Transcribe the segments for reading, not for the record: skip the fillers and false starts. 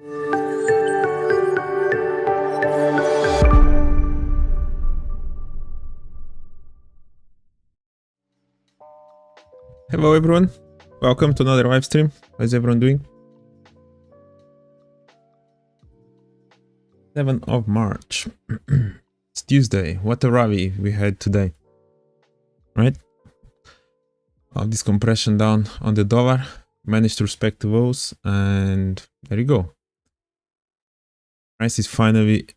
Hello everyone, welcome to another live stream. How's everyone doing? 7th of March. It's Tuesday. What a rally we had today, right? All this compression down on the dollar, managed to respect the lows, and there you go. Price is finally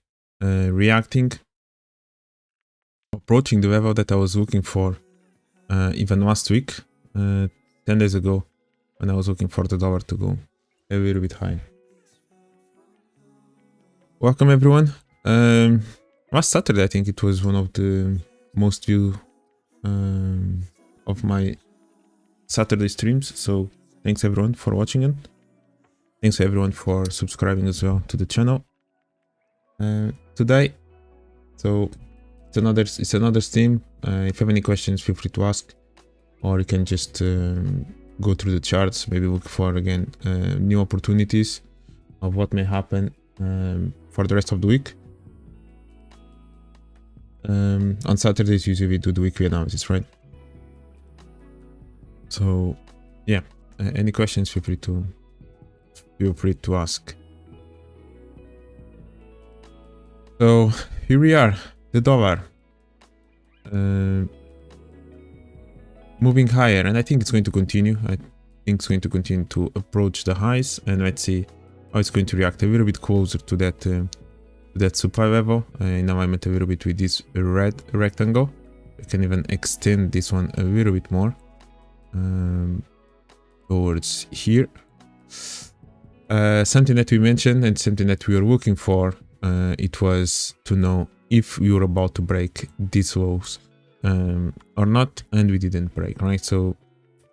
reacting, approaching the level that I was looking for even last week. 10 days ago, when I was looking for the dollar to go a little bit high. Welcome everyone. Last Saturday, I think it was one of the most viewed of my Saturday streams. So thanks everyone for watching it. Thanks everyone for subscribing as well to the channel today. So it's another stream. If you have any questions, feel free to ask. Or you can just go through the charts, maybe look for, again, new opportunities of what may happen for the rest of the week. On Saturdays, usually we do the weekly analysis, right? So, yeah, any questions, feel free to ask. So, here we are, the dollar. Moving higher, and I think it's going to continue. I think it's going to continue to approach the highs, and let's see how it's going to react a little bit closer to that supply level in alignment a little bit with this red rectangle. We can even extend this one a little bit more towards here. Something that we mentioned and something that we were looking for, it was to know if we were about to break these lows or not, and we didn't break, right? So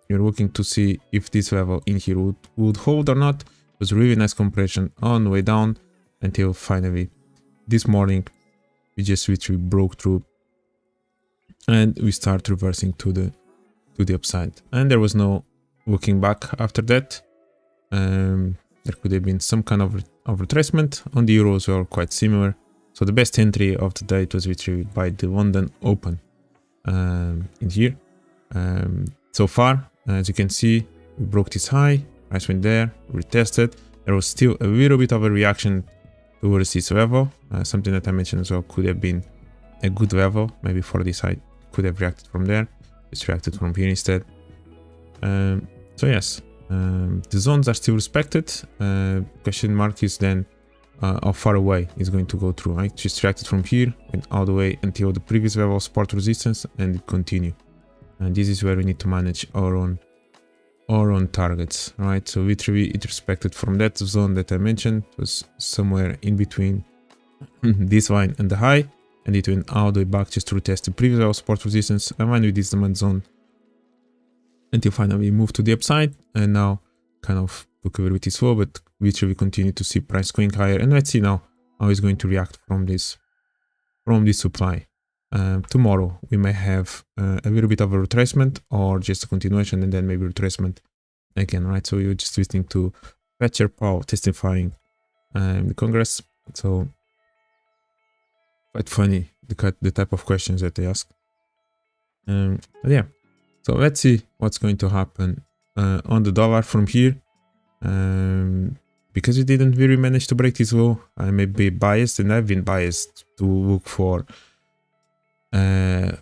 you're looking to see if this level in here would hold or not. It was really nice compression on the way down until finally this morning we just literally broke through and we start reversing to the upside, and there was no looking back after that. There could have been some kind of retracement on the euro as well, quite similar. So the best entry of the day was literally by the London Open in here. So far, as you can see, we broke this high, price went there, retested. There was still a little bit of a reaction towards this level. Something that I mentioned as well, could have been a good level, maybe for this high, could have reacted from there. It's reacted from here instead. So yes, the zones are still respected. Question mark is then how far away is going to go through, right? Just reacted from here, went all the way until the previous level of support resistance, and it continue. And this is where we need to manage our own targets, right? So literally it respected from that zone that I mentioned. It was somewhere in between this line and the high, and it went all the way back just to retest the previous level of support resistance, align with this demand zone until finally move to the upside, and now kind of look a little bit slow, but literally continue to see price going higher. And let's see now how it's going to react from this supply. Tomorrow we may have a little bit of a retracement or just a continuation, and then maybe retracement again, right? So you're just listening to Pedro testifying in the Congress. So quite funny the type of questions that they ask. But yeah, so let's see what's going to happen on the dollar from here. Because we didn't really manage to break this low, I may be biased, and I've been biased to look for a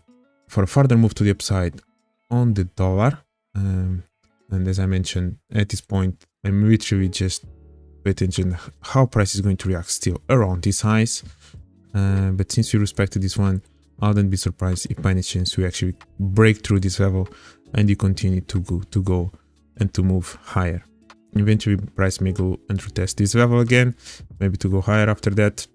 further move to the upside on the dollar. And as I mentioned, at this point, I'm literally just pay attention how price is going to react still around these highs. But since we respected this one, I wouldn't be surprised if by any chance we actually break through this level and you continue to go and to move higher. Eventually price may go and retest this level again, maybe to go higher after that.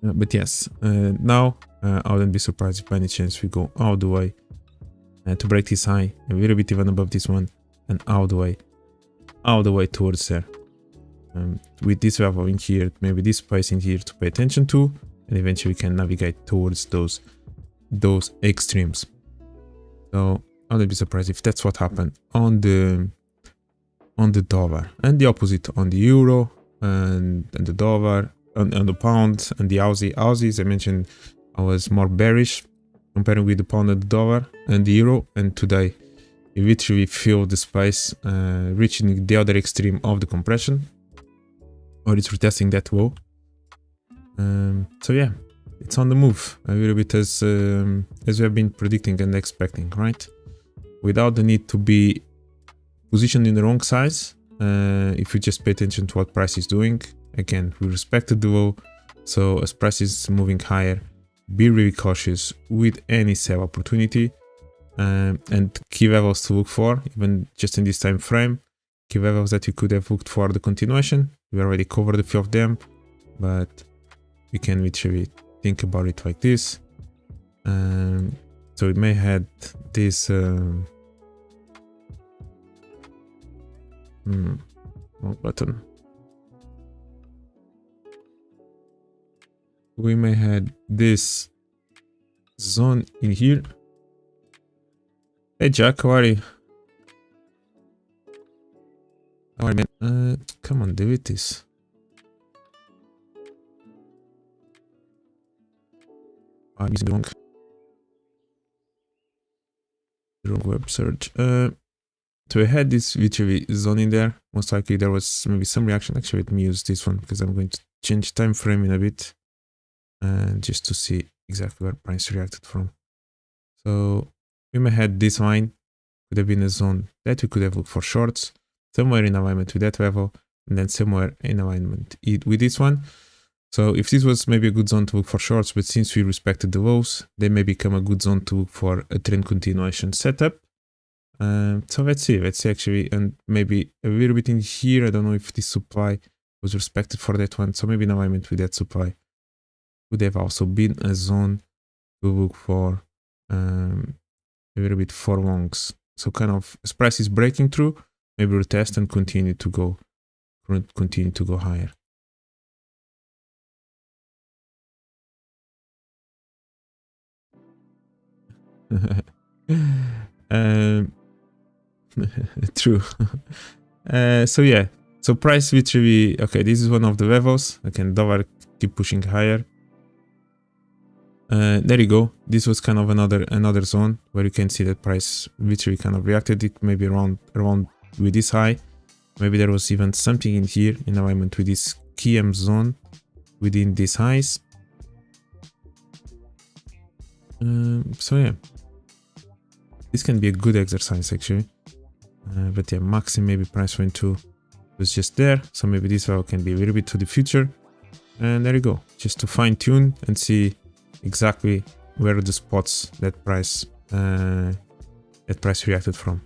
But yes, now I wouldn't be surprised if by any chance we go all the way to break this high, a little bit even above this one, and all the way towards there. With this level in here, maybe this price in here to pay attention to, and eventually we can navigate towards those extremes. So I wouldn't be surprised if that's what happened on the dollar, and the opposite on the euro. and the dollar, and the pound, and the Aussie. Aussie, as I mentioned, I was more bearish comparing with the pound and the dollar and the euro, and today it literally filled the space, reaching the other extreme of the compression, or it's retesting that low. So yeah, it's on the move a little bit as we have been predicting and expecting, right? Without the need to be positioned in the wrong size. If you just pay attention to what price is doing, again, we respected the low. So as price is moving higher, be really cautious with any sell opportunity, and key levels to look for, even just in this time frame. Key levels that you could have looked for the continuation. We already covered a few of them, but we can literally think about it like this. So it may had this wrong button. We may had this zone in here. Hey Jack, how are you? How are you, man? Come on, delete this. I'm using the wrong web search. So I had this literally zone in there. Most likely there was maybe some reaction. Actually, let me use this one because I'm going to change time frame in a bit, just to see exactly where price reacted from. So we may have this line, could have been a zone that we could have looked for shorts, somewhere in alignment with that level, and then somewhere in alignment with this one. So if this was maybe a good zone to look for shorts, but since we respected the lows, they may become a good zone to look for a trend continuation setup. So let's see actually, and maybe a little bit in here. I don't know if this supply was respected for that one. So maybe in alignment with that supply would have also been a zone to look for a little bit for longs. So kind of as price is breaking through, maybe retest and continue to go higher. True. So yeah, so price literally, okay, this is one of the levels. Again, dollar keep pushing higher. There you go. This was kind of another zone where you can see that price literally kind of reacted it, maybe around with this high. Maybe there was even something in here in alignment with this KM zone within these highs. So yeah, this can be a good exercise actually. But yeah, maxi maybe price went to was just there, so maybe this level can be a little bit to the future. And there you go, just to fine tune and see exactly where are the spots that price reacted from.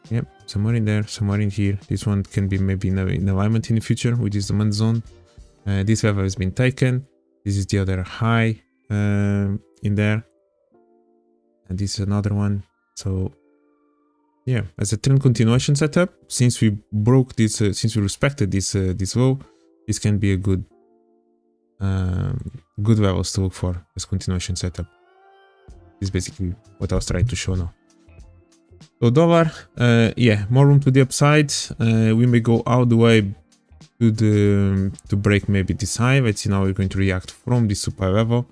Yep, somewhere in there, somewhere in here. This one can be maybe in alignment in the future, which is the month zone. This level has been taken. This is the other high in there. And this is another one. So yeah, as a trend continuation setup, since we broke this, since we respected this low, this can be a good levels to look for as continuation setup. This is basically what I was trying to show now. So dollar, yeah, more room to the upside. We may go all the way to break maybe this high. Let's see now we're going to react from this supply level,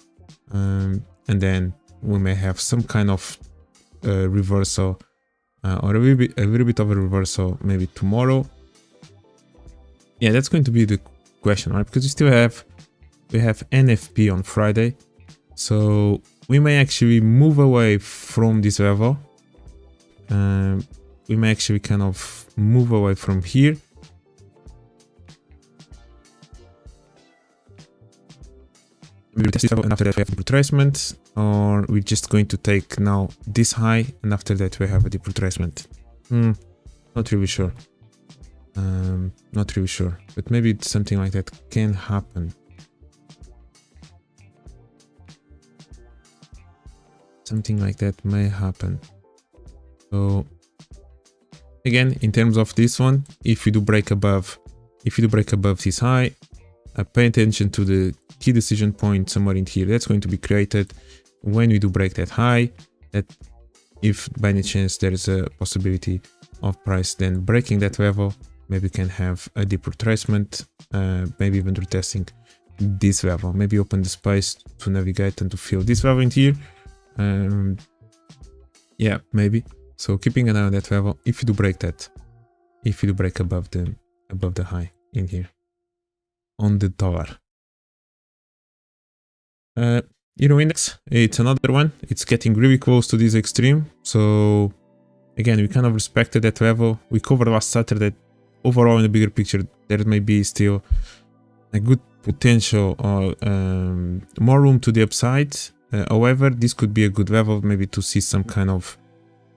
and then we may have some kind of reversal, or a little bit of a reversal maybe tomorrow. Yeah, that's going to be the question, right? Because we have NFP on Friday, so we may actually move away from this level. We may actually kind of move away from here. We test it and after that we have the retracement, or we're just going to take now this high and after that we have a deep retracement. Not really sure. Not really sure, but maybe something like that can happen. Something like that may happen. So again, in terms of this one, if you do break above this high, pay attention to the key decision point somewhere in here that's going to be created when we do break that high. That if by any chance there is a possibility of price then breaking that level, maybe can have a deep retracement, maybe even retesting this level, maybe open the space to navigate and to fill this level in here. Yeah, maybe. So keeping an eye on that level. If you do break that, if you do break above the high in here on the dollar. Euro index, it's another one. It's getting really close to this extreme. So again, we kind of respected that level. We covered last Saturday. Overall, in the bigger picture, there may be still a good potential or more room to the upside. However, this could be a good level maybe to see some kind of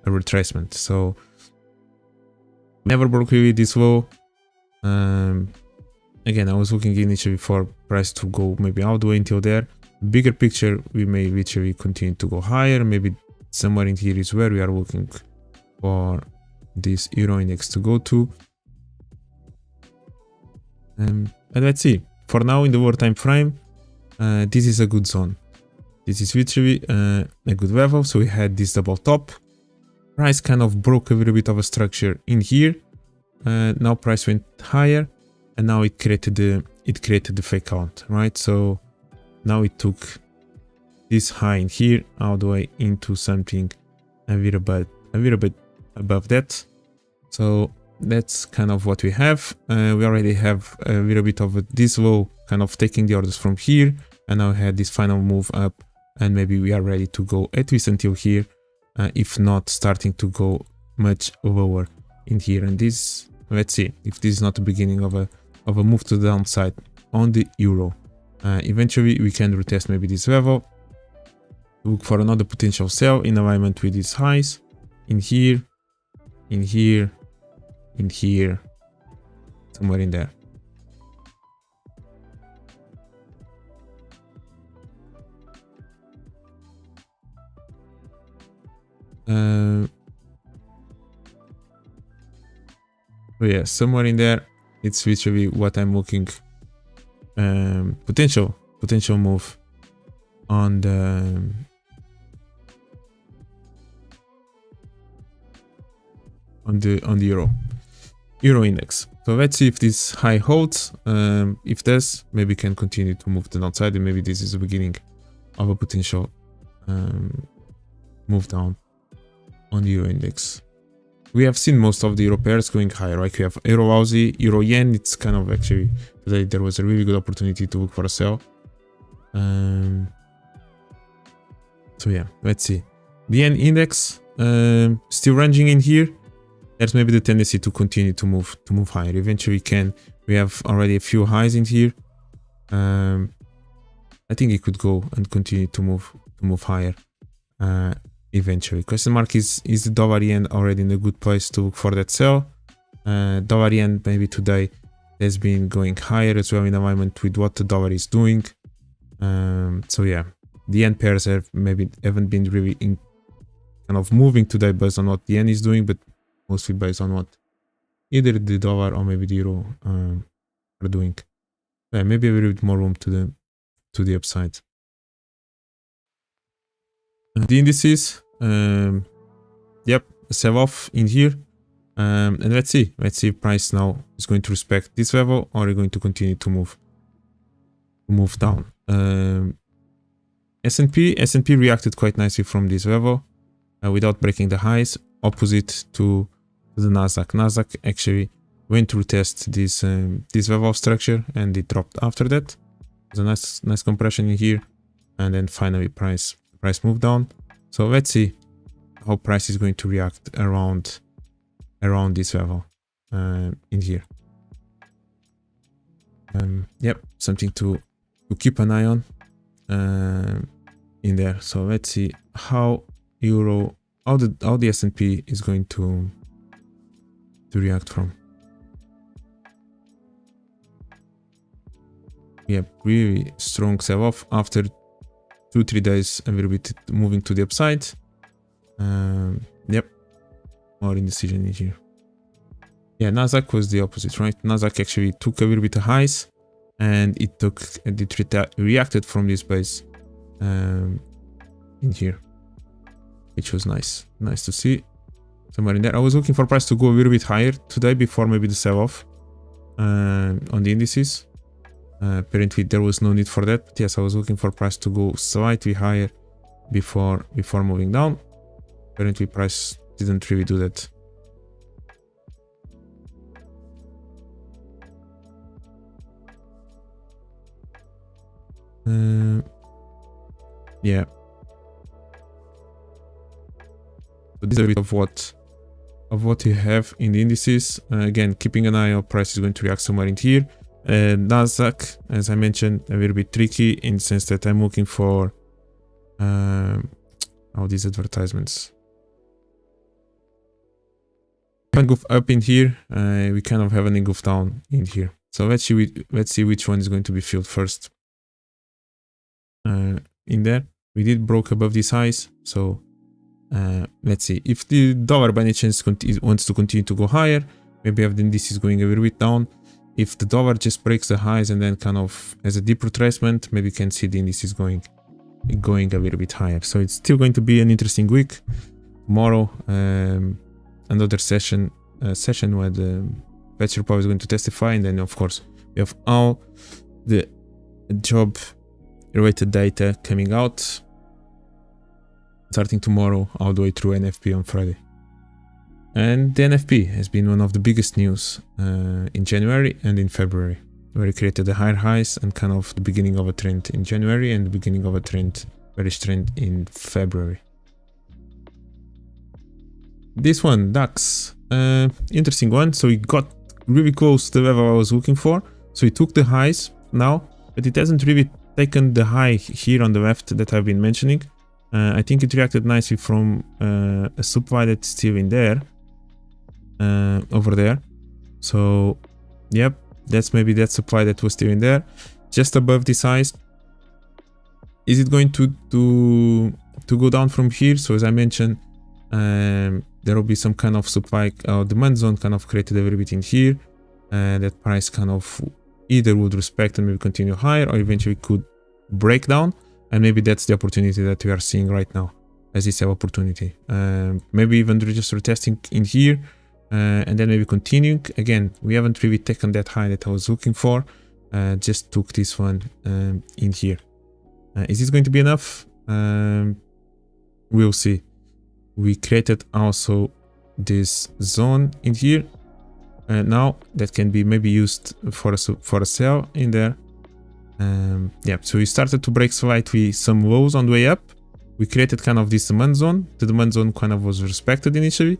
a retracement. So never broke really this low. Again, I was looking initially for price to go maybe all the way until there. Bigger picture, we may literally continue to go higher. Maybe somewhere in here is where we are looking for this euro index to go to. And let's see. For now, in the lower time frame, this is a good zone. This is literally a good level. So we had this double top. Price kind of broke a little bit of a structure in here. Now price went higher, and now it created the fake out, right? So now it took this high in here all the way into something a little bit above that. So that's kind of what we have. We already have a little bit of this low kind of taking the orders from here, and now we had this final move up, and maybe we are ready to go at least until here, if not starting to go much lower in here. And this, let's see if this is not the beginning of a move to the downside on the euro. Eventually we can retest maybe this level, look for another potential sell in alignment with these highs in here, in here, in here, somewhere in there. So yeah, somewhere in there, it's literally what I'm looking. Potential move on the euro index. So let's see if this high holds. If this, maybe can continue to move to the downside, and maybe this is the beginning of a potential move down on the euro index. We have seen most of the euro pairs going higher, right? We have euro Aussie, euro yen. It's kind of actually today there was a really good opportunity to look for a sell. So yeah, let's see. The yen index still ranging in here. There's maybe the tendency to continue to move higher. Eventually we have already a few highs in here. I think it could go and continue to move higher. Eventually. Question mark is the dollar yen already in a good place to look for that sell? Dollar yen maybe today has been going higher as well in alignment with what the dollar is doing. So yeah, the yen pairs haven't been really kind of moving today based on what the yen is doing, but mostly based on what either the dollar or maybe the euro are doing. Yeah, maybe a little bit more room to the upside. The indices, yep, sell off in here, and let's see if price now is going to respect this level or are going to continue to move down. S&P reacted quite nicely from this level without breaking the highs, opposite to the Nasdaq. Nasdaq actually went to retest this level of structure, and it dropped after that. There's a nice compression in here, and then finally price moved down. So let's see how price is going to react around this level in here. Yep, something to keep an eye on in there. So let's see how the S&P is going to react from. Yep, really strong sell-off after 2-3 days, a little bit moving to the upside. Yep, more indecision in here. Yeah, Nasdaq was the opposite, right? Nasdaq actually took a little bit of highs, and it reacted from this base in here. which was nice. Nice to see. Somewhere in there. I was looking for price to go a little bit higher today before maybe the sell-off on the indices. Apparently there was no need for that. But yes, I was looking for price to go slightly higher before moving down. Apparently price didn't really do that. Yeah. So this is a bit of what you have in the indices. Again, keeping an eye on price is going to react somewhere in here. Nasdaq, as I mentioned, a little bit tricky in the sense that I'm looking for all these advertisements. We can go up in here. We kind of have an engulf down in here. So let's see which one is going to be filled first. In there, we did broke above these highs. So let's see if the dollar by any chance wants to continue to go higher. Maybe have the indices going a little bit down. If the dollar just breaks the highs and then kind of has a deep retracement, maybe you can see the indices going a little bit higher. So it's still going to be an interesting week. Tomorrow, another session where the Pedro probably is going to testify, and then of course we have all the job related data coming out starting tomorrow all the way through NFP on Friday. And the NFP has been one of the biggest news in January and in February, where it created the higher highs and kind of the beginning of a trend in January and the beginning of a bearish trend in February. This one, DAX, interesting one. So it got really close to the level I was looking for. So it took the highs now, but it hasn't really taken the high here on the left that I've been mentioning. I think it reacted nicely from a supply that's still in there. Over there. So yep, that's maybe that supply that was still in there just above this highs. Is it going to go down from here? So as I mentioned, there will be some kind of supply demand zone kind of created a little bit in here, that price kind of either would respect and maybe continue higher, or eventually could break down, and maybe that's the opportunity that we are seeing right now as this opportunity. Maybe even just retesting in here. And then maybe continuing. Again, we haven't really taken that high that I was looking for. Just took this one in here. Is this going to be enough? We'll see. We created also this zone in here. Now that can be maybe used for a sell in there. Yeah, so we started to break slightly some lows on the way up. We created kind of this demand zone. The demand zone kind of was respected initially,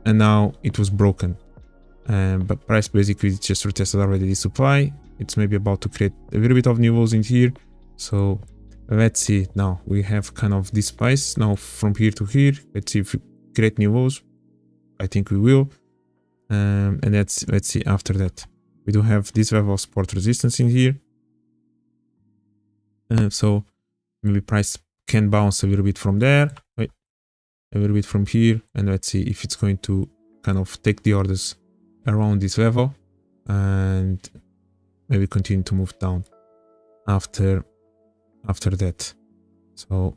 and now it was broken. But price basically just retested already the supply. It's maybe about to create a little bit of new lows in here. So let's see. Now we have kind of this price now from here to here. Let's see if we create new lows. I think we will. And let's see after that. We do have this level of support resistance in here. So maybe price can bounce a little bit from there. Wait. A little bit from here, and let's see if it's going to kind of take the orders around this level and maybe continue to move down after that. So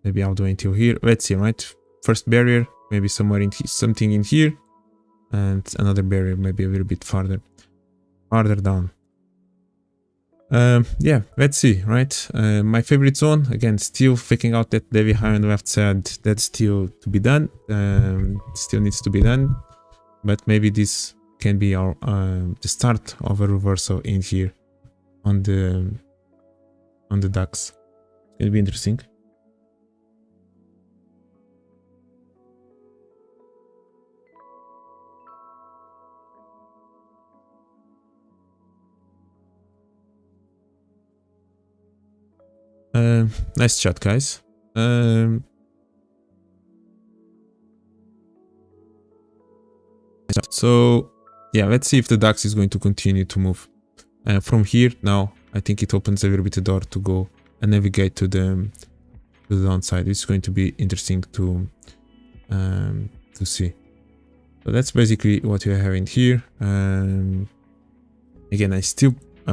maybe I'll do until here. Let's see, right? First barrier, maybe somewhere in something in here, and another barrier maybe a little bit farther down. Yeah, let's see, right? My favorite zone, again, still faking out that daily high on the left side. That's still to be done. Still needs to be done, but maybe this can be our the start of a reversal in here on the DAX. It's gonna be interesting. Nice chat, guys. So yeah, let's see if the DAX is going to continue to move from here. Now I think it opens a little bit the door to go and navigate to the downside. It's going to be interesting to see. So that's basically what we are having here. Again, I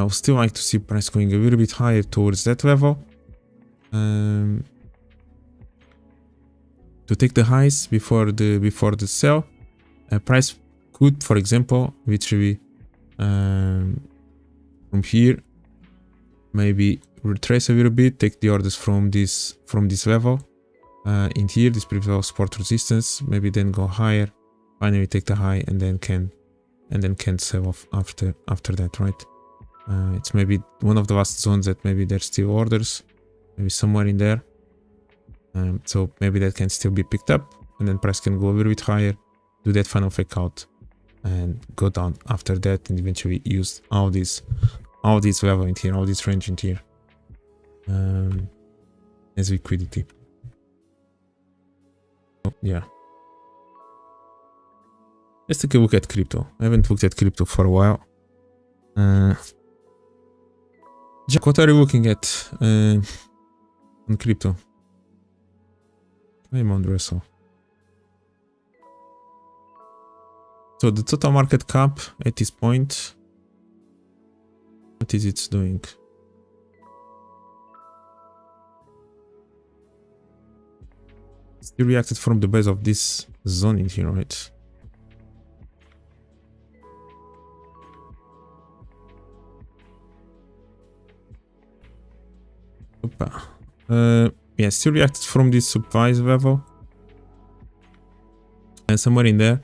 would still like to see price going a little bit higher towards that level. to take the highs before the sell. Price could, for example, literally from here maybe retrace a little bit, take the orders from this level in here, this previous support resistance, maybe then go higher, finally take the high, and then can sell off after that, right? It's maybe one of the last zones that maybe there's still orders, maybe somewhere in there. So maybe that can still be picked up, and then price can go a little bit higher, do that final fake out, and go down after that, and eventually use all this level in here, all this range in here as liquidity. So, yeah. Let's take a look at crypto. I haven't looked at crypto for a while. Jack, what are you looking at on crypto? I'm on Russell. So the total market cap at this point, what is it doing? Still reacted from the base of this zone in here, right? Opa. Yeah, still reacted from this supply level. And somewhere in there.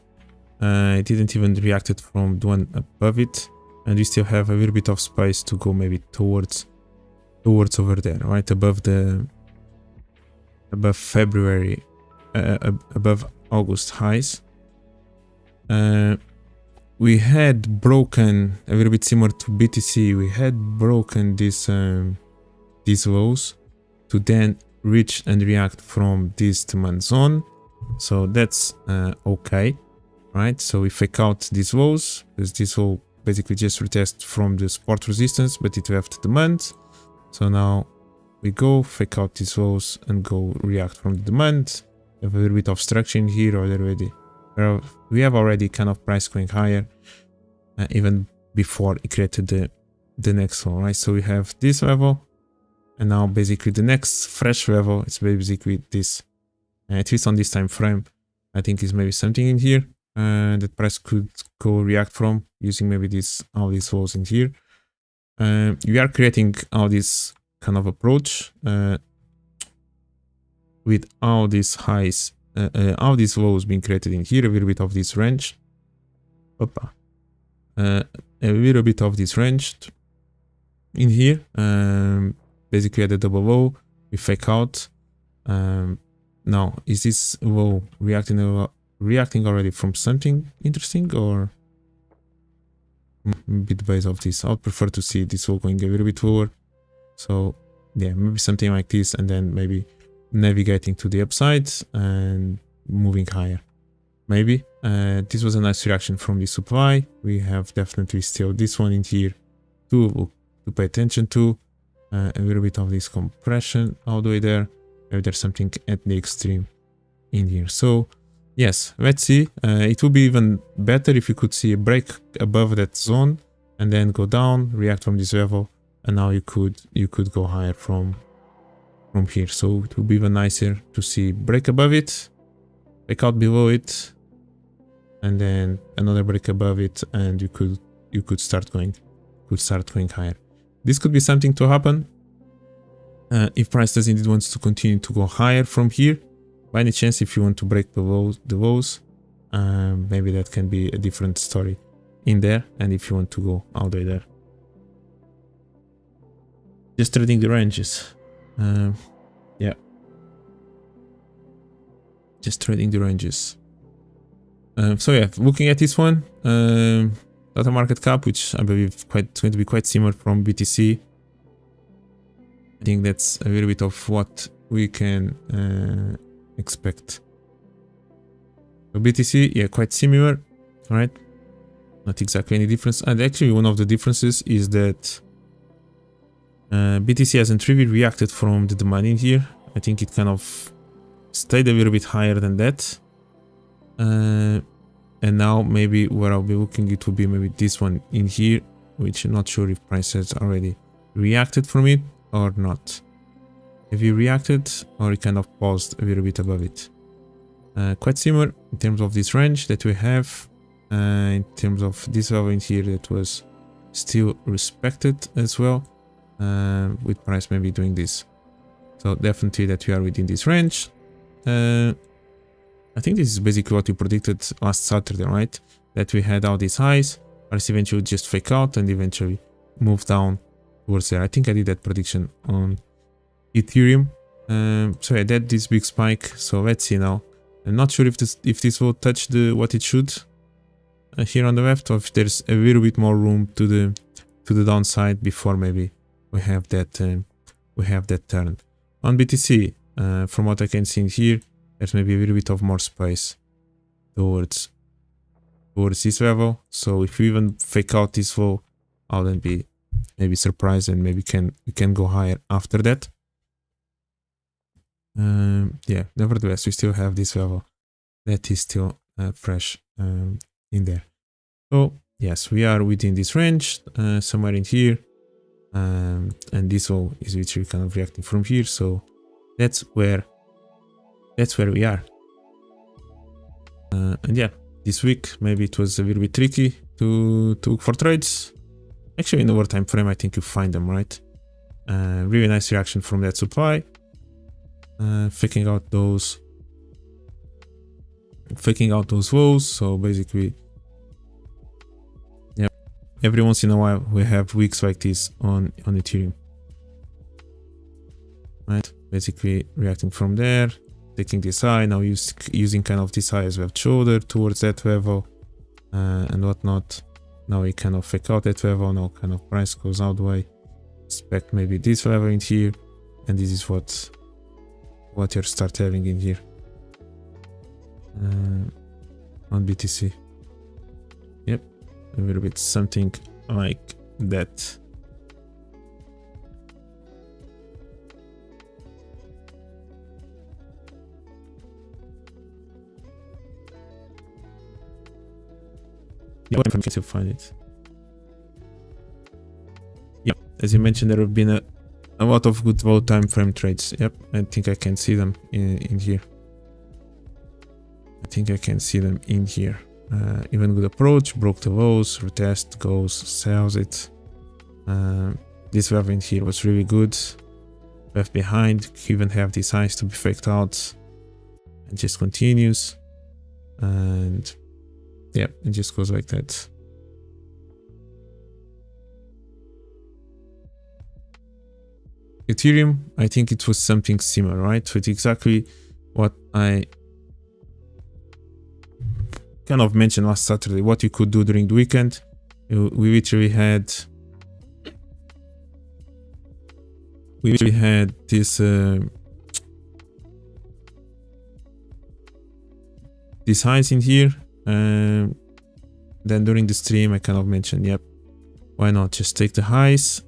It didn't even reacted from the one above it, and we still have a little bit of space to go maybe towards over there, right above February, above August highs. We had broken a little bit similar to BTC. We had broken these lows to then reach and react from this demand zone, so that's okay. Right, so we fake out these lows, because this will basically just retest from the support resistance, but it left demand. So now we go fake out these lows and go react from the demand. We have a little bit of structure in here already. We have already kind of price going higher, even before it created the next one, right? So we have this level, and now basically the next fresh level is basically this. At least on this time frame, I think is maybe something in here. That price could go react from using maybe all these walls in here. We are creating all this kind of approach with all these highs, all these lows being created in here, a little bit of this range. Opa. A little bit of this range in here. Basically at the double low, we fake out. Now, is this low reacting already from something interesting, or bit base of this? I'd prefer to see this wall going a little bit lower. So yeah, maybe something like this, and then maybe navigating to the upside and moving higher. Maybe this was a nice reaction from the supply. We have definitely still this one in here to pay attention to. A little bit of this compression all the way there. Maybe there's something at the extreme in here. So yes, let's see. It would be even better if you could see a break above that zone and then go down, react from this level, and now you could go higher from here. So it would be even nicer to see break above it, break out below it, and then another break above it, and you could start going higher. This could be something to happen if price does indeed wants to continue to go higher from here. By any chance, if you want to break the lows, maybe that can be a different story in there. And if you want to go all the way there, just trading the ranges. Yeah, just trading the ranges. So yeah, looking at this one, total market cap, which I believe going to be quite similar from BTC. I think that's a little bit of what we can expect. So BTC, yeah, quite similar, right? Not exactly any difference. And actually, one of the differences is that BTC hasn't really reacted from the demand in here. I think it kind of stayed a little bit higher than that. And now maybe where I'll be looking, it will be maybe this one in here, which I'm not sure if price has already reacted from it or not. Have you reacted, or it kind of paused a little bit above it? Quite similar in terms of this range that we have, in terms of this level in here that was still respected as well, with price maybe doing this. So definitely that we are within this range. I think this is basically what we predicted last Saturday, right? That we had all these highs, price eventually just fake out and eventually move down towards there. I think I did that prediction on Ethereum. So I did this big spike. So let's see now. I'm not sure if this will touch what it should here on the left, or if there's a little bit more room to the downside before maybe we have that turn. On BTC, from what I can see in here, there's maybe a little bit of more space towards this level. So if we even fake out this low, I'll then be maybe surprised and maybe we can go higher after that. Yeah, nevertheless, we still have this level that is still fresh in there. So yes, we are within this range, somewhere in here, and this all is literally kind of reacting from here. So that's where we are. And yeah, this week maybe it was a little bit tricky to look for trades. Actually, in our time frame, I think you find them, right? Really nice reaction from that supply. Faking out those lows. So basically, yeah, every once in a while we have weeks like this on Ethereum, right? Basically reacting from there, taking this high, now using kind of this high as left shoulder towards that level, and whatnot. Now we kind of fake out that level. Now kind of price goes out the way. Expect maybe this level in here, and this is what you start having in here on BTC. Yep, a little bit something like that. Yeah, I'm to find it. Yep, as you mentioned, there have been a lot of good low time frame trades. Yep, I think I can see them in here. I think I can see them in here. Even good approach, broke the lows, retest, goes, sells it. This level in here was really good. Left behind, even have these highs to be faked out. And just continues. And yeah, it just goes like that. Ethereum, I think it was something similar, right? So it's exactly what I kind of mentioned last Saturday, what you could do during the weekend. We literally had this these highs in here. Then during the stream, I kind of mentioned, yep, why not just take the highs?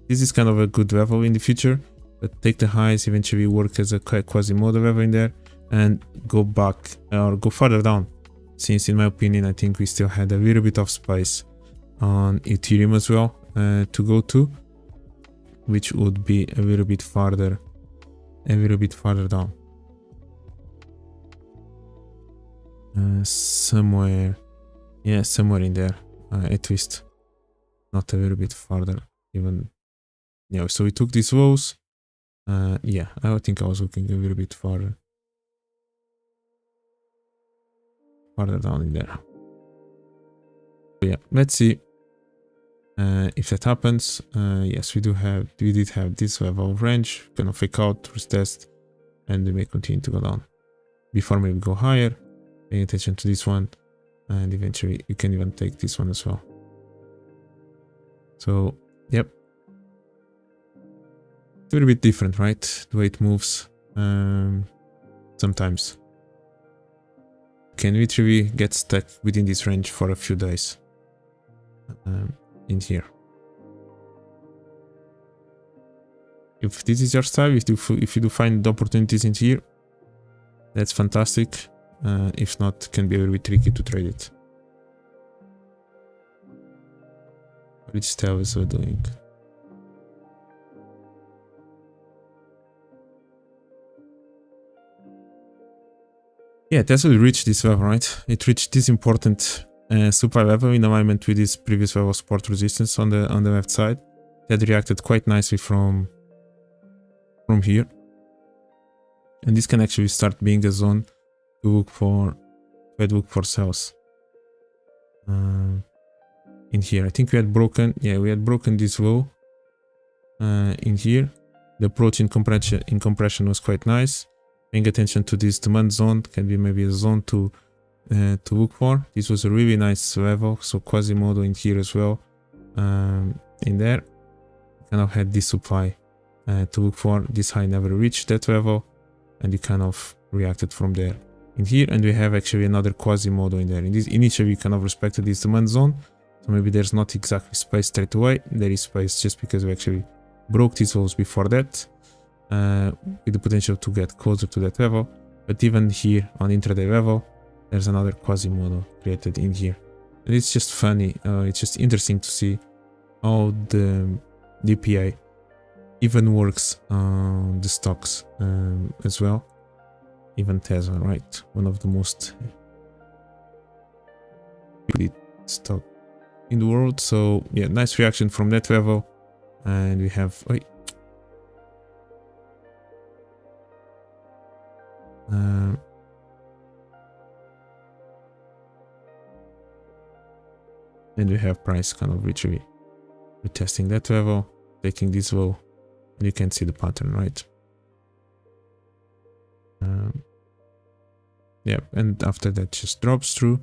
This is kind of a good level in the future, but take the highs, eventually work as a quasi-model level in there, and go back or go further down. Since in my opinion, I think we still had a little bit of space on Ethereum as well to go to, which would be a little bit farther down. Somewhere in there, at least, not a little bit farther even. Yeah, so we took these lows. Yeah, I think I was looking a little bit farther down in there. So yeah, let's see if that happens. Yes, we did have this level of range, kind of fake out, retest, and we may continue to go down before maybe go higher. Paying attention to this one, and eventually you can even take this one as well. So yep, it's a little bit different, right? The way it moves. Sometimes can literally get stuck within this range for a few days in here. If this is your style, if you do find the opportunities in here, that's fantastic. If not, it can be a little bit tricky to trade it. Which style is we doing? Yeah, Tesla reached this level, right? It reached this important supply level in alignment with this previous level of support resistance on the left side. That reacted quite nicely from here, and this can actually start being a zone to look for sales in here. I think we had broken this low in here. The approach in compression was quite nice. Paying attention to this demand zone can be maybe a zone to look for. This was a really nice level, so Quasimodo in here as well. In there, kind of had this supply to look for. This high never reached that level, and you kind of reacted from there in here. And we have actually another Quasimodo in there. In this initially, we kind of respected this demand zone, so maybe there's not exactly space straight away. There is space just because we actually broke these walls before that, with the potential to get closer to that level. But even here on intraday level, there's another Quasimodo created in here. And it's just funny, it's just interesting to see how the DPI even works on the stocks as well. Even Tesla, right? One of the most liquid stock in the world. So yeah, nice reaction from that level. And we have and we have price kind of literally retesting that level, taking this low, and you can see the pattern, right? Yep, and after that just drops through.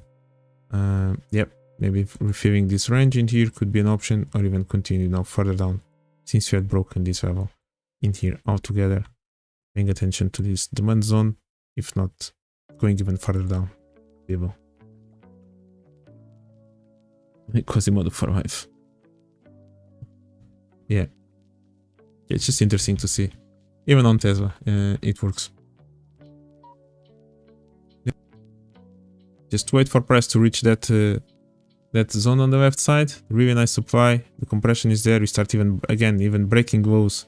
Yep, maybe refilling this range in here could be an option, or even continue now further down, since we had broken this level in here altogether. Paying attention to this demand zone, if not going even further down. Below. Quasimodo for 5. Yeah, it's just interesting to see. Even on Tesla, it works. Just wait for price to reach that zone on the left side. Really nice supply. The compression is there. We start even breaking lows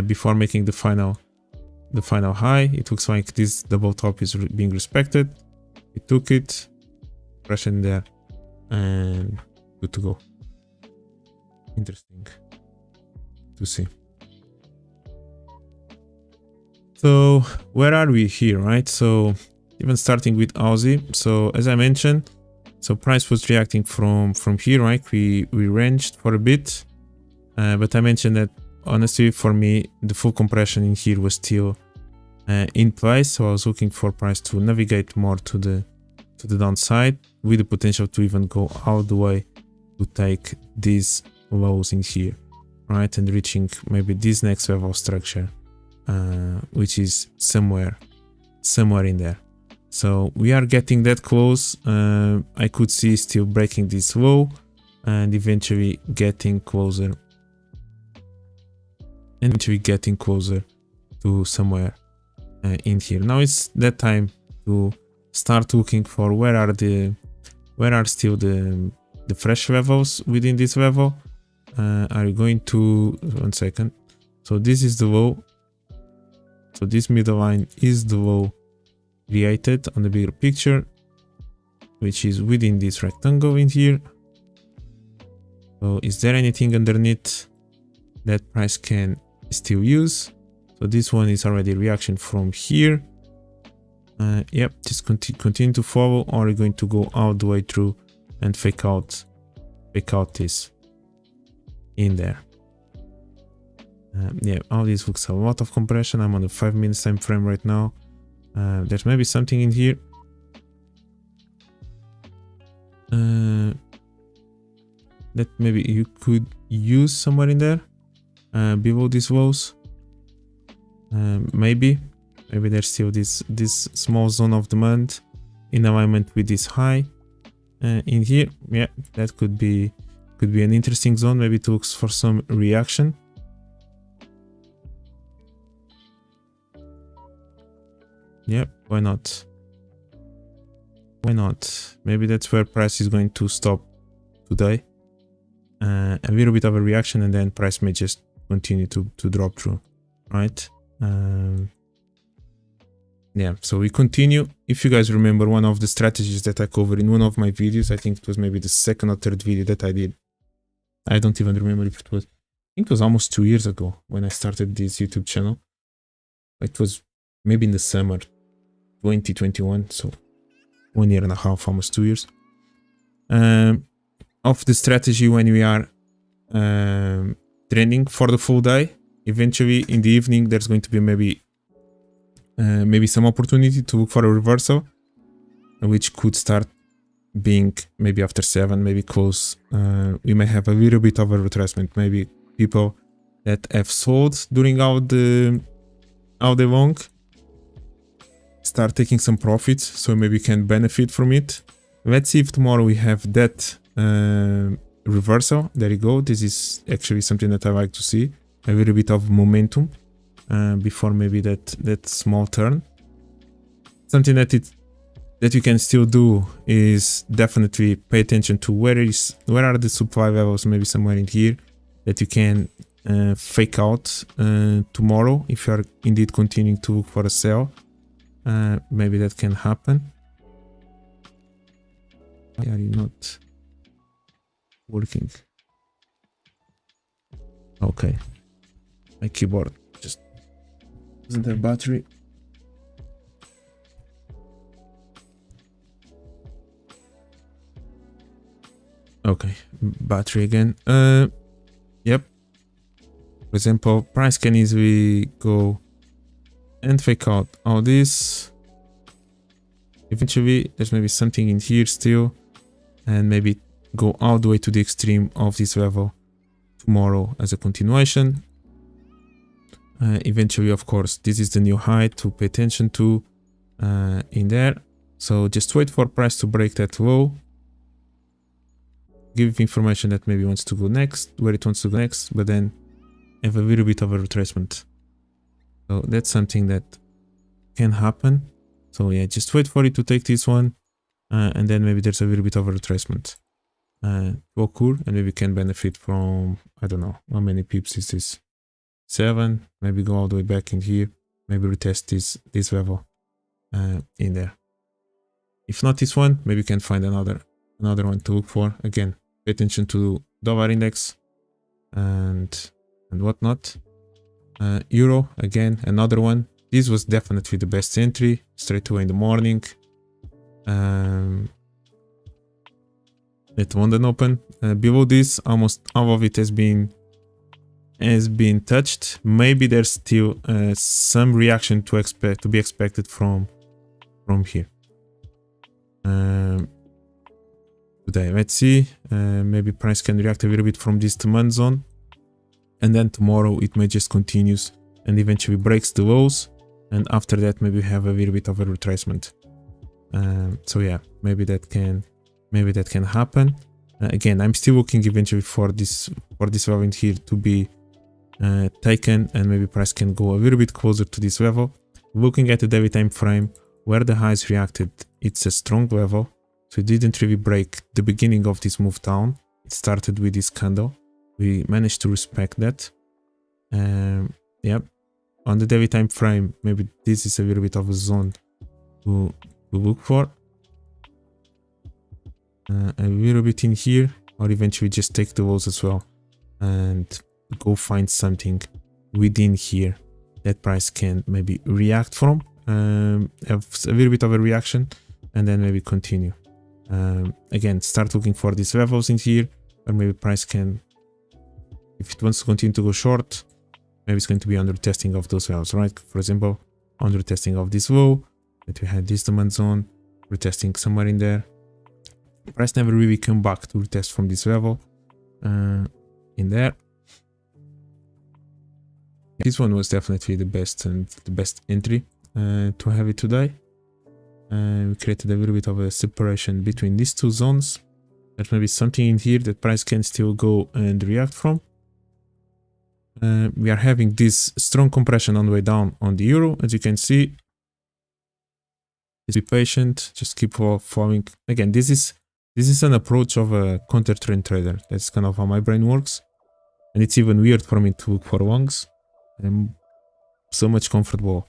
before making the final high. It looks like this double top is being respected. We took it, compression there, and good to go. Interesting to see. So where are we here, right? So even starting with Aussie. So as I mentioned, so price was reacting from here, right? We ranged for a bit, but I mentioned that honestly for me the full compression in here was still in place. So I was looking for price to navigate more to the downside, with the potential to even go all the way to take these lows in here, right? And reaching maybe this next level of structure, which is somewhere in there. So we are getting that close. I could see still breaking this low and eventually getting closer to somewhere in here. Now it's that time to start looking for where are still the fresh levels within this level. Are you going to 1 second? So this is the low. So this middle line is the low created on the bigger picture, which is within this rectangle in here. So is there anything underneath that price can still use? So this one is already reaction from here. Yep, just continue to follow, or are you going to go all the way through and fake out this in there? Yeah, all this looks a lot of compression. I'm on the 5 minutes time frame right now. There's maybe something in here. That maybe you could use somewhere in there, below these lows. Maybe there's still this small zone of demand in alignment with this high in here. Yeah, that could be an interesting zone. Maybe it looks for some reaction. Yep, why not? Maybe that's where price is going to stop today. A little bit of a reaction, and then price may just continue to drop through, right? yeah, so we continue. If you guys remember one of the strategies that I covered in one of my videos, I think it was maybe the second or third video that I did. I don't even remember if it was, I think it was almost 2 years ago when I started this YouTube channel. It was maybe in the summer 2021, so 1 year and a half, almost 2 years. Of the strategy when we are trending for the full day. Eventually in the evening there's going to be maybe some opportunity to look for a reversal, which could start being maybe after 7, maybe close. We may have a little bit of a retracement. Maybe people that have sold during all the long start taking some profits, so maybe can benefit from it. Let's see if tomorrow we have that reversal. There you go. This is actually something that I like to see, a little bit of momentum before maybe that small turn. Something that you can still do is definitely pay attention to where are the supply levels, maybe somewhere in here that you can fake out tomorrow if you are indeed continuing to look for a sell. Maybe that can happen. Why are you not working? Okay, my keyboard just doesn't have battery. Okay, battery again. Yep. For example, price can easily go and fake out all this. Eventually, there's maybe something in here still, and maybe go all the way to the extreme of this level tomorrow as a continuation. Eventually, of course, this is the new high to pay attention to in there. So just wait for price to break that low. Give information that maybe wants to go next, where it wants to go next, but then have a little bit of a retracement. So that's something that can happen. So yeah, just wait for it to take this one, and then maybe there's a little bit of a retracement to occur, and maybe can benefit from, I don't know, how many pips is this? 7, maybe go all the way back in here, maybe retest this level in there. If not this one, maybe you can find another one to look for. Again, pay attention to dollar index and whatnot. Euro, again, another one. This was definitely the best entry straight away in the morning. At London Open. Below this, almost all of it has been touched. Maybe there's still some reaction to be expected from here. Today, let's see. Maybe price can react a little bit from this demand zone, and then tomorrow it may just continues and eventually breaks the lows, and after that maybe we have a little bit of a retracement. So yeah, maybe that can happen. Again, I'm still looking eventually for this level in here to be taken, and maybe price can go a little bit closer to this level. Looking at the daily time frame where the highs reacted, it's a strong level, so it didn't really break the beginning of this move down. It started with this candle. We managed to respect that. Yep. On the daily time frame, maybe this is a little bit of a zone to look for. A little bit in here, or eventually just take the lows as well and go find something within here that price can maybe react from, have a little bit of a reaction, and then maybe continue. Again, start looking for these levels in here, or maybe price can, if it wants to continue to go short, maybe it's going to be under testing of those levels, right? For example, under testing of this low that we had this demand zone, retesting somewhere in there. Price never really come back to retest from this level in there. This one was definitely the best entry to have it today. We created a little bit of a separation between these two zones. There's maybe something in here that price can still go and react from. We are having this strong compression on the way down on the euro, as you can see. Just be patient, just keep following. Again, this is an approach of a counter trend trader. That's kind of how my brain works, and it's even weird for me to look for longs. I'm so much comfortable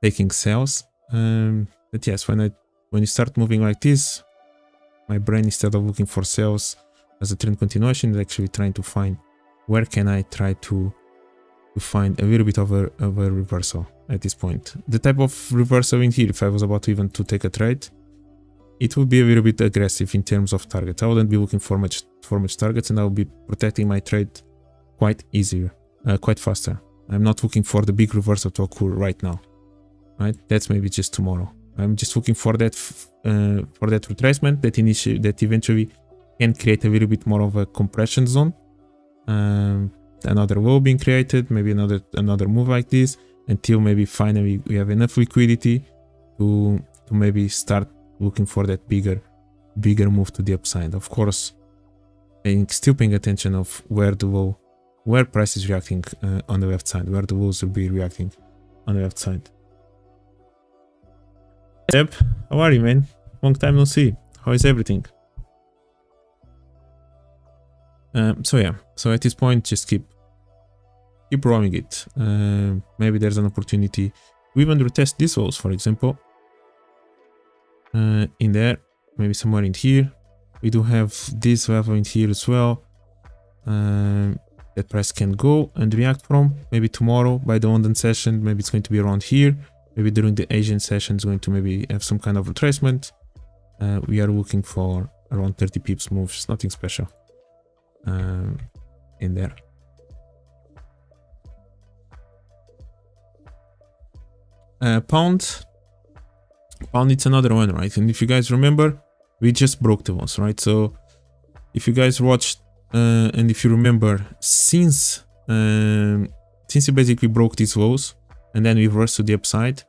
taking sells But yes, when you start moving like this, my brain, instead of looking for sales as a trend continuation, is actually trying to find where can I try to find a little bit of a reversal at this point. The type of reversal in here, if I was about to even to take a trade, it would be a little bit aggressive in terms of targets. I wouldn't be looking for much targets, and I will be protecting my trade quite easier, quite faster. I'm not looking for the big reversal to occur right now, right? That's maybe just tomorrow. I'm just looking for that retracement that eventually can create a little bit more of a compression zone. Another low being created, maybe another move like this, until maybe finally we have enough liquidity to maybe start looking for that bigger move to the upside. Of course, still paying attention of where price is reacting on the left side, where the lows will be reacting on the left side. Seb, how are you, man? Long time no see. How is everything? So at this point, just keep rolling it. Maybe there's an opportunity to even retest these walls, for example. In there, maybe somewhere in here. We do have this level in here as well. That price can go and react from. Maybe tomorrow by the London session, maybe it's going to be around here. Maybe during the Asian session, it's going to maybe have some kind of retracement. We are looking for around 30 pips moves, nothing special in there. Pound, it's another one, right? And if you guys remember, we just broke the ones, right? So if you guys watched and if you remember, since you basically broke these lows and then reversed to the upside,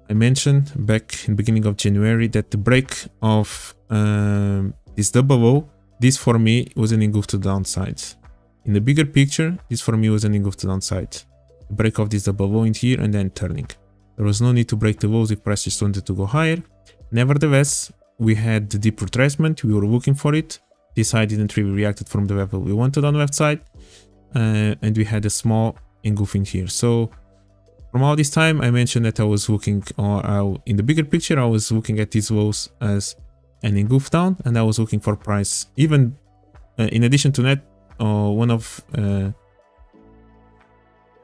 I mentioned back in the beginning of January that the break of this double low, this for me was an engulf to the downside. In the bigger picture, this for me was an engulf to the downside. The break of this double low in here and then turning. There was no need to break the lows if price just wanted to go higher. Nevertheless, we had the deep retracement, we were looking for it. This side didn't really react from the level we wanted on the left side. And we had a small engulf in here. So from all this time, I mentioned that I was looking, in the bigger picture, I was looking at these lows as an engulf down, and I was looking for price. Even in addition to that,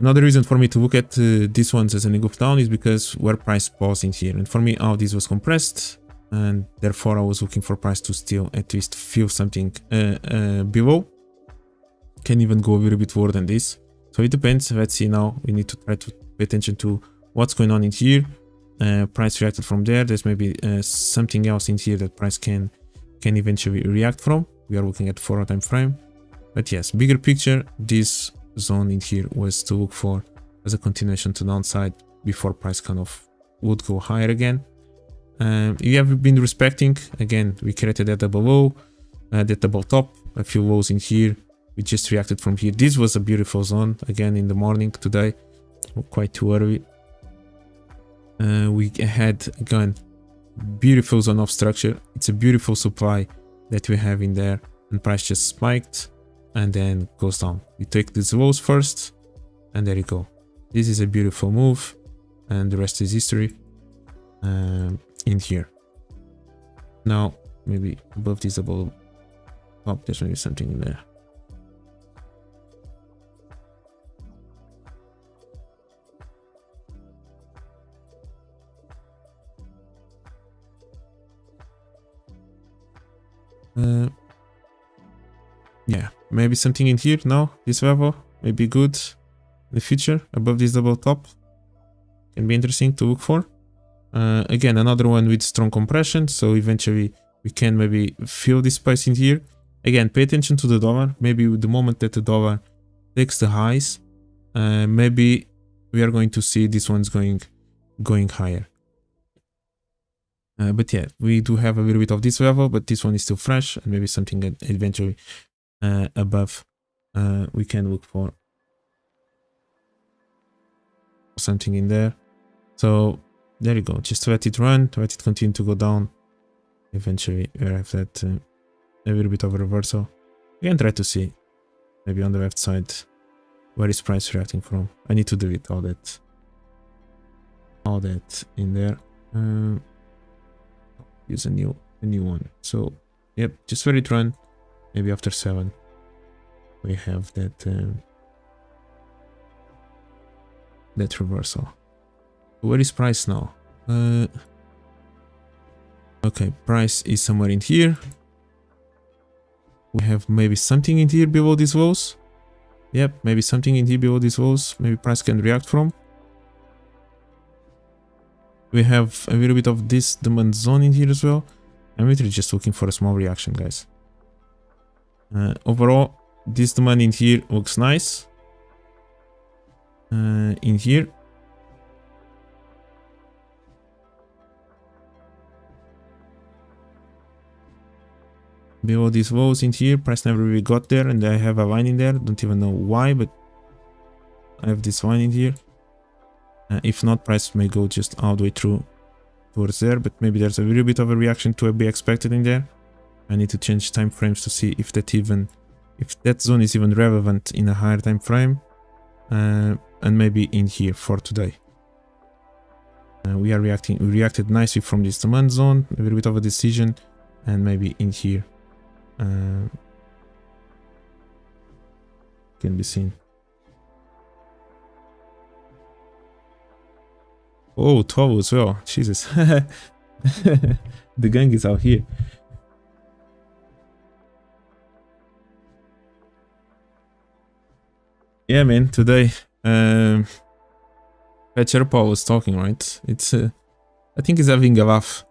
another reason for me to look at these ones as an engulf down is because where price paused in here. And for me, all this was compressed, and therefore I was looking for price to still at least feel something below. Can even go a little bit lower than this. So it depends. Let's see now. We need to try to pay attention to what's going on in here. Price reacted from there. There's maybe something else in here that price can eventually react from. We are looking at 4-hour time frame. But yes, bigger picture, this zone in here was to look for as a continuation to downside before price kind of would go higher again. We have been respecting, again, we created that double low, that double top, a few lows in here. We just reacted from here. This was a beautiful zone again in the morning today, quite too early. We had again beautiful zone of structure. It's a beautiful supply that we have in there, and price just spiked and then goes down. We take these lows first, and there you go. This is a beautiful move, and the rest is history. In here now, maybe above this double top, there's maybe something in there. Yeah, maybe something in here. No, this level may be good in the future above this double top. Can be interesting to look for. Again, another one with strong compression, so eventually we can maybe feel this price in here. Again, pay attention to the dollar. Maybe the moment that the dollar takes the highs, maybe we are going to see this one's going higher. But yeah, we do have a little bit of this level, but this one is still fresh, and maybe something that eventually above we can look for something in there. So there you go. Just let it run, let it continue to go down. Eventually we have that a little bit of a reversal. Again, try to see maybe on the left side where is price reacting from. I need to delete all that. all that in there. Use a new one. So yep, just let it run. Maybe after 7 we have that that reversal. Where is price now? Okay, price is somewhere in here. We have maybe something in here below these walls. Yep, maybe something in here below these walls. Maybe price can react from. We have a little bit of this demand zone in here as well. I'm literally just looking for a small reaction, guys. Overall, this demand in here looks nice. In here. Below these walls in here, price never really got there, and I have a line in there. Don't even know why, but I have this line in here. If not, price may go just all the way through towards there, but maybe there's a little bit of a reaction to be expected in there. I need to change time frames to see if that zone is even relevant in a higher time frame, and maybe in here for today. We reacted nicely from this demand zone, a little bit of a decision, and maybe in here can be seen. Oh, 12 as well. Jesus. The gang is out here. Yeah, man, today Pedro was talking, right? It's I think he's having a laugh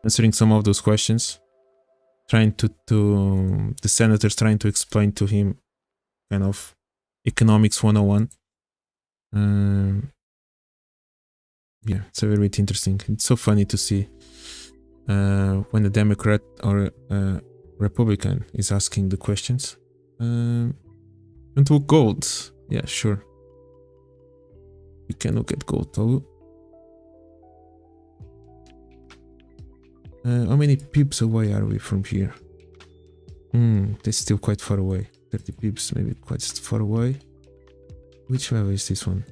answering some of those questions, trying to the senators trying to explain to him kind of economics 101. Yeah, it's a very bit interesting. It's so funny to see when a Democrat or a Republican is asking the questions. Want to look gold? Yeah, sure. You can look at gold too. How many pips away are we from here? They're still quite far away. 30 pips, maybe quite far away. Which level is this one?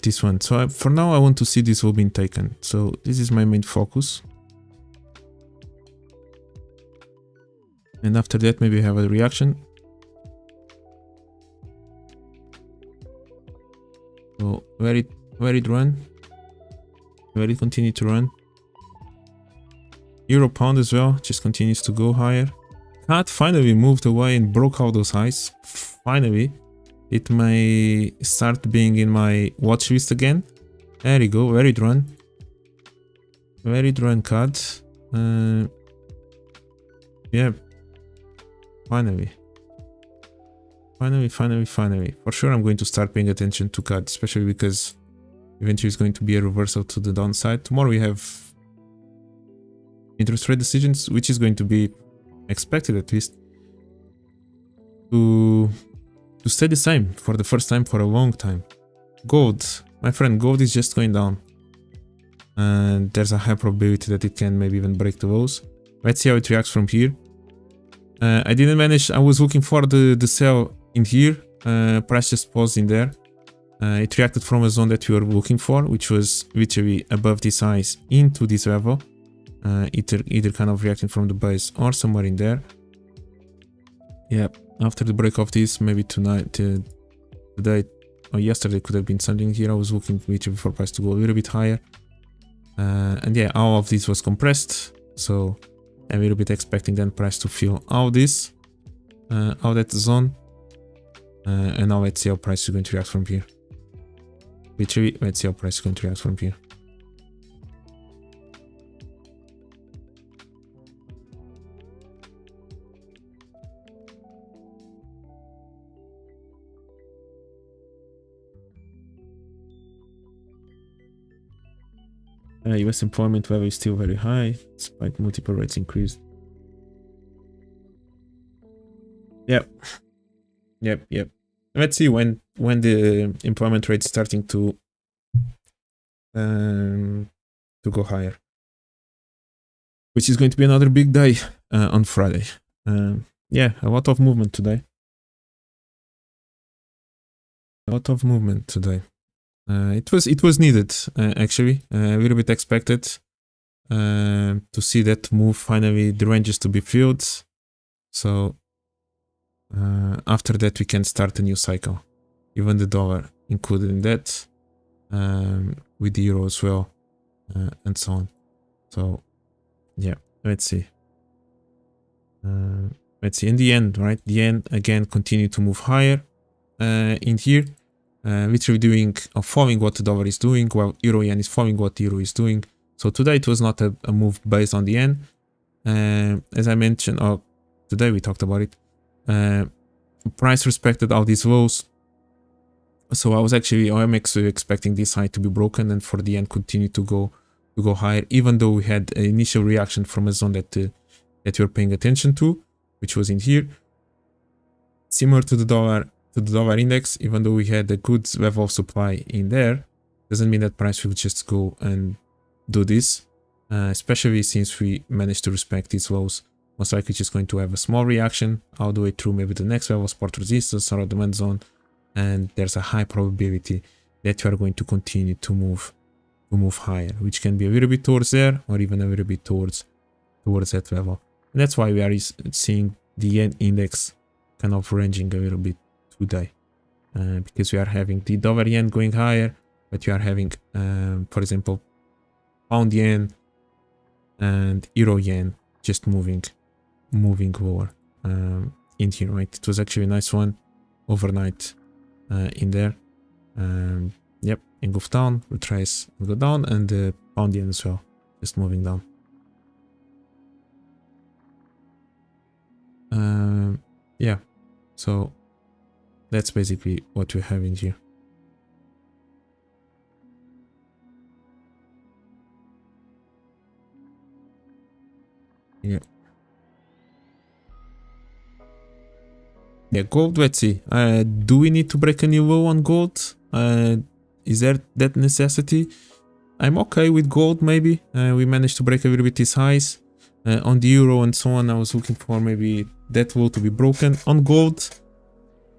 This one. So for now I want to see this all being taken. So this is my main focus. And after that maybe we have a reaction. So let it run. Let it continue to run. Euro pound as well, just continues to go higher. CAD finally moved away and broke out those highs. Finally. It may start being in my watch list again. There you go, let it run. Let it run, CAD. Yeah. Finally. Finally. For sure I'm going to start paying attention to CAD, especially because eventually it's going to be a reversal to the downside. Tomorrow we have interest rate decisions, which is going to be expected at least to stay the same for the first time for a long time. Gold, my friend, gold is just going down. And there's a high probability that it can maybe even break the lows. Let's see how it reacts from here. I didn't manage, I was looking for the sell in here. Price just paused in there. It reacted from a zone that we were looking for, which was literally above this highs into this level. Either kind of reacting from the base or somewhere in there. Yeah, after the break of this, maybe tonight, today or yesterday could have been something here. I was looking literally for price to go a little bit higher. And yeah, all of this was compressed. So I'm a little bit expecting then price to fill all this, all that zone. And now let's see how price is going to react from here. Literally, let's see how price is going to react from here. US employment level is still very high, despite multiple rates increased. Yep. Let's see when the employment rate is starting to go higher, which is going to be another big day on Friday. Yeah, a lot of movement today. It was needed, actually, a little bit expected, to see that move finally the ranges to be filled. So after that we can start a new cycle, even the dollar included in that, with the euro as well, and so on. So yeah, let's see. In the end, right? The end again continue to move higher in here, literally doing following what the dollar is doing, while euro yen is following what the euro is doing. So today it was not a move based on the yen. As I mentioned, today we talked about it. Price respected all these lows. So I'm actually expecting this high to be broken and for the yen continue to go higher, even though we had an initial reaction from a zone that you're paying attention to, which was in here. Similar to the dollar index, even though we had a good level of supply in there, doesn't mean that price will just go and do this, especially since we managed to respect these lows. Most likely just going to have a small reaction all the way through maybe the next level of support resistance or a demand zone, and there's a high probability that you are going to continue to move higher, which can be a little bit towards there or even a little bit towards that level. And that's why we are seeing the yen index kind of ranging a little bit today, because we are having the dollar yen going higher, but you are having, for example, pound yen and euro yen just moving lower in here, right? It was actually a nice one overnight in there. Yep, engulf down, retrace, and go down, and the pound yen as well, just moving down. Yeah, so that's basically what we're having here. Yeah. Yeah, gold, let's see. Do we need to break a new low on gold? Is there that necessity? I'm okay with gold, maybe. We managed to break a little bit these highs. On the euro and so on, I was looking for maybe that low to be broken. On gold,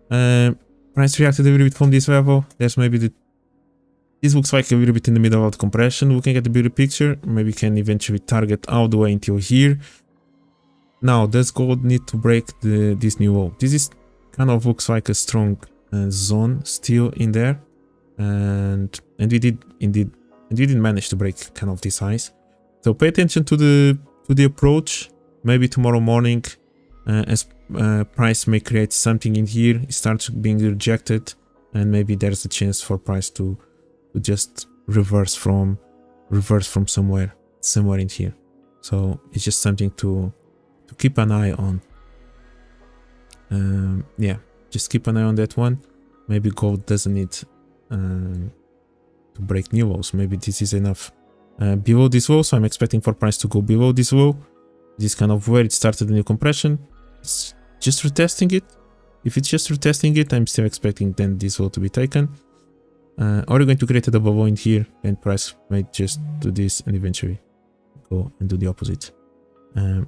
price reacted a little bit from this level. There's maybe this looks like a little bit in the middle of the compression. Looking at the bigger picture, maybe can eventually target all the way until here. Now, does gold need to break this new low? This is kind of looks like a strong zone still in there, and we did manage to break kind of these highs. So pay attention to the approach. Maybe tomorrow morning, as price may create something in here, it starts being rejected, and maybe there's a chance for price to just reverse from somewhere in here. So it's just something to keep an eye on. Yeah, just keep an eye on that one. Maybe gold doesn't need to break new lows. Maybe this is enough below this low, so I'm expecting for price to go below this low. This is kind of where it started the new compression. It's just retesting it. If it's just retesting it, I'm still expecting then this low to be taken. Or we're going to create a double low in here, and price might just do this and eventually go and do the opposite.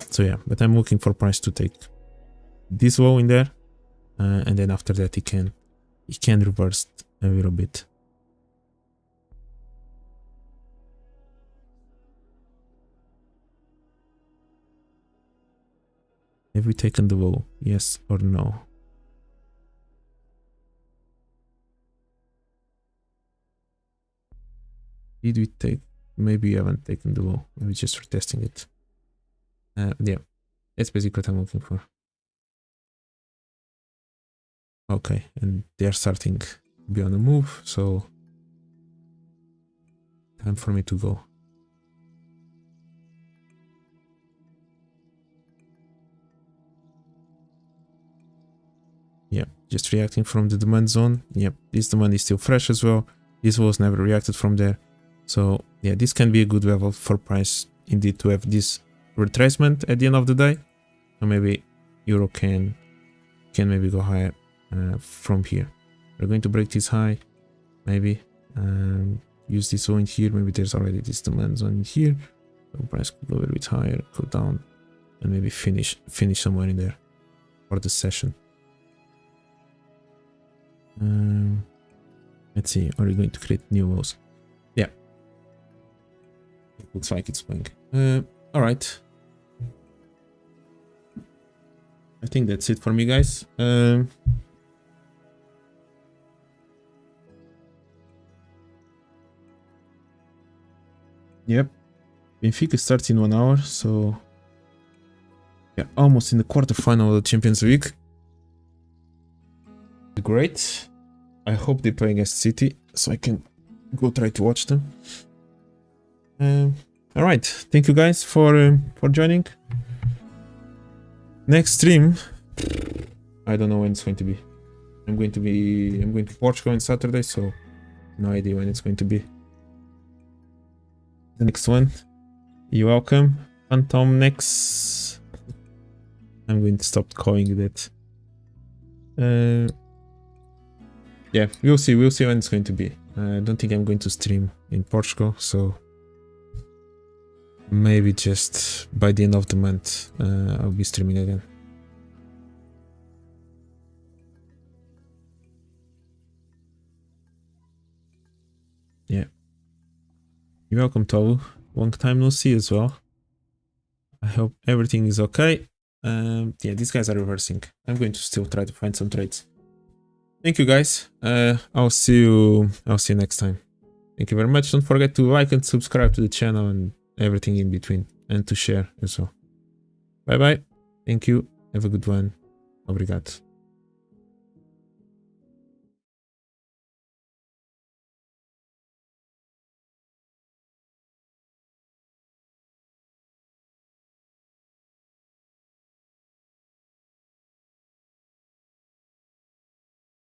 So yeah, but I'm looking for price to take this low in there, and then after that it can reverse a little bit. Have we taken the low? Yes or no? Did we take? Maybe we haven't taken the low. Maybe just retesting it. Yeah, that's basically what I'm looking for. Okay, and they're starting to be on the move, so time for me to go. Yeah, just reacting from the demand zone. Yep, this demand is still fresh as well. This was never reacted from there. So yeah, this can be a good level for price indeed to have this retracement at the end of the day. So maybe euro can maybe go higher from here. We're going to break this high, maybe use this zone here. Maybe there's already this demand zone in here. So price could go a little bit higher, go down, and maybe finish somewhere in there for the session. Let's see, are we going to create new walls? Yeah. It looks like it's going. Alright. I think that's it for me, guys. Yep. Benfica starts in 1 hour, so yeah, almost in the quarterfinal of the Champions League. Great. I hope they play against City, so I can go try to watch them. All right, thank you guys for joining. Next stream, I don't know when it's going to be. I'm going to Portugal on Saturday, so no idea when it's going to be. The next one, you're welcome. Phantom next. I'm going to stop calling it that. Yeah, we'll see when it's going to be. I don't think I'm going to stream in Portugal, so maybe just by the end of the month I'll be streaming again. Yeah. You're welcome, Tolu. Long time no see as well. I hope everything is okay. Yeah, these guys are reversing. I'm going to still try to find some trades. Thank you, guys. I'll see you next time. Thank you very much. Don't forget to like and subscribe to the channel and everything in between, and to share as well. Bye bye. Thank you. Have a good one. Obrigado.